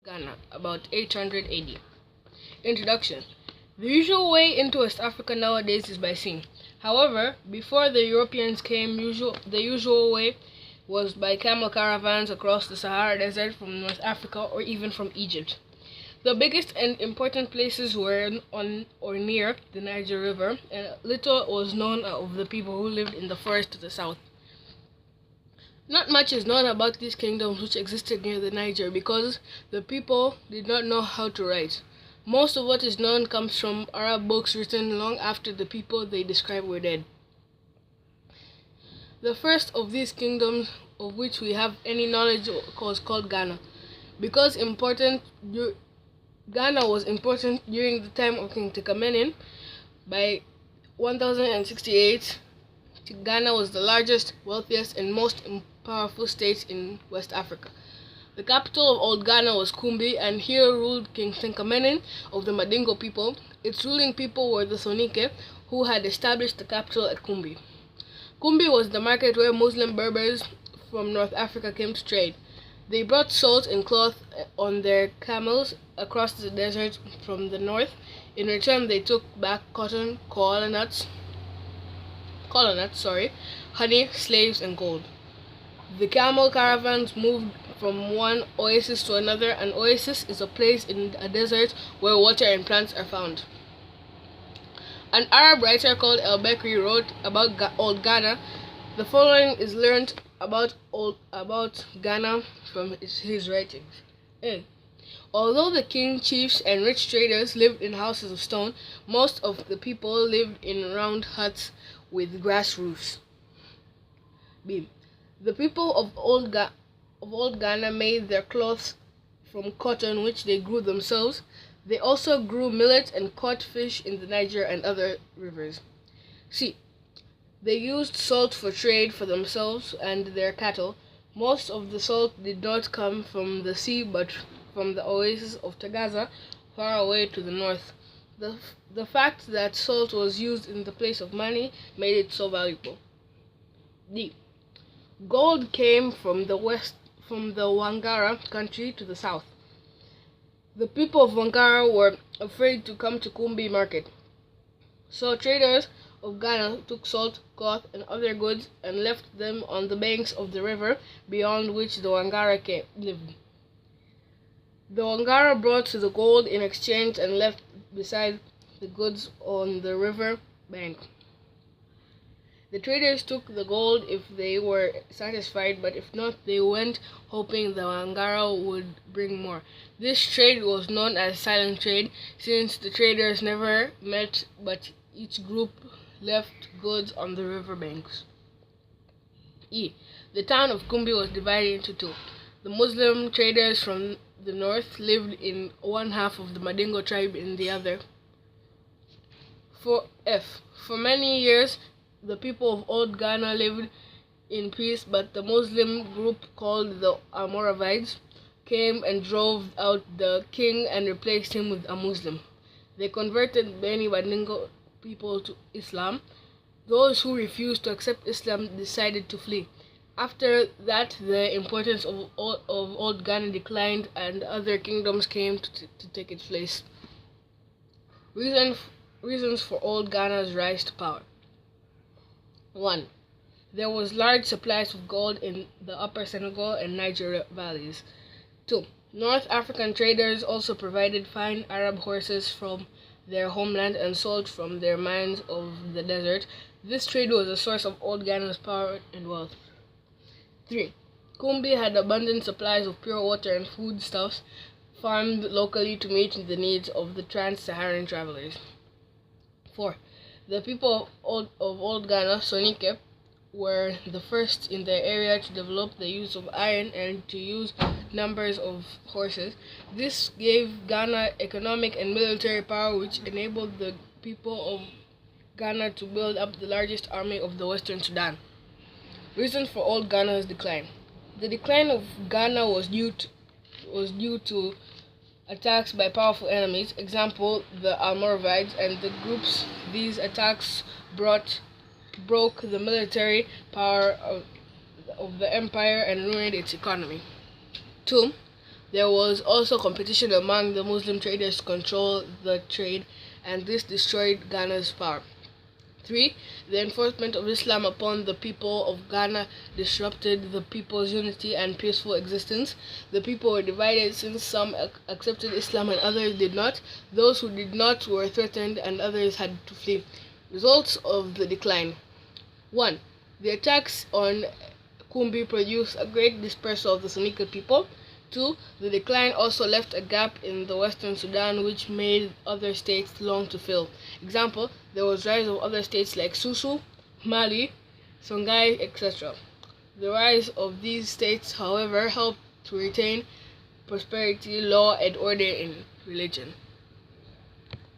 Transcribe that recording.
Ghana, about 800 AD. Introduction. The usual way into West Africa nowadays is by sea. However, before the Europeans came, the usual way was by camel caravans across the Sahara Desert from North Africa or even from Egypt. The biggest and important places were on or near the Niger River, and little was known of the people who lived in the forest to the south. Not much is known about these kingdoms which existed near the Niger because the people did not know how to write. Most of what is known comes from Arab books written long after the people they describe were dead. The first of these kingdoms of which we have any knowledge was called Ghana. Ghana was important during the time of King Tekamenin. By 1068, Ghana was the largest, wealthiest, and most powerful state in West Africa. The capital of Old Ghana was Kumbi, and here ruled King Tenkamenin of the Madingo people. Its ruling people were the Sonike, who had established the capital at Kumbi. Kumbi was the market where Muslim Berbers from North Africa came to trade. They brought salt and cloth on their camels across the desert from the north. In return, they took back cotton, koala nuts, honey, slaves, and gold. The camel caravans moved from one oasis to another. An oasis is a place in a desert where water and plants are found. An Arab writer called El-Bekri wrote about Old Ghana. The following is learned about Ghana from his writings. A. Although the king, chiefs, and rich traders lived in houses of stone, most of the people lived in round huts with grass roofs. B. The people of Old Ghana made their clothes from cotton, which they grew themselves. They also grew millet and caught fish in the Niger and other rivers. C. They used salt for trade for themselves and their cattle. Most of the salt did not come from the sea, but from the oasis of Tagaza, far away to the north. The fact that salt was used in the place of money made it so valuable. D. Gold came from the west, from the Wangara country to the south. The people of Wangara were afraid to come to Kumbi market, so traders of Ghana took salt, cloth, and other goods and left them on the banks of the river beyond which the Wangara lived. The Wangara brought the gold in exchange and left beside the goods on the river bank. The traders took the gold if they were satisfied, but if not, they went hoping the Wangara would bring more. This trade was known as silent trade, since the traders never met, but each group left goods on the river banks. E. The town of Kumbi was divided into two. The Muslim traders from the north lived in one half of the Madingo tribe in the other. For many years, the people of Old Ghana lived in peace, but the Muslim group called the Almoravides came and drove out the king and replaced him with a Muslim. They converted many Madingo people to Islam. Those who refused to accept Islam decided to flee. After that, the importance of Old Ghana declined and other kingdoms came to take its place. Reasons for Old Ghana's rise to power. 1. There was large supplies of gold in the upper Senegal and Niger valleys. 2. North African traders also provided fine Arab horses from their homeland and sold from their mines of the desert. This trade was a source of Old Ghana's power and wealth. 3. Kumbi had abundant supplies of pure water and foodstuffs farmed locally to meet the needs of the trans-Saharan travelers. 4. The people of Old Ghana, Sonike, were the first in their area to develop the use of iron and to use numbers of horses. This gave Ghana economic and military power, which enabled the people of Ghana to build up the largest army of the Western Sudan. Reasons for Old Ghana's decline. The decline of Ghana was due to attacks by powerful enemies, example the Almoravides and the groups. These attacks broke the military power of the empire and ruined its economy. 2. There was also competition among the Muslim traders to control the trade, and this destroyed Ghana's power. 3. The enforcement of Islam upon the people of Ghana disrupted the people's unity and peaceful existence. The people were divided since some accepted Islam and others did not. Those who did not were threatened and others had to flee. Results of the decline. 1. The attacks on Kumbi produced a great dispersal of the Sonika people. 2. The decline also left a gap in the Western Sudan which made other states long to fill. Example, there was rise of other states like Susu, Mali, Songhai, etc. The rise of these states, however, helped to retain prosperity, law, and order in religion.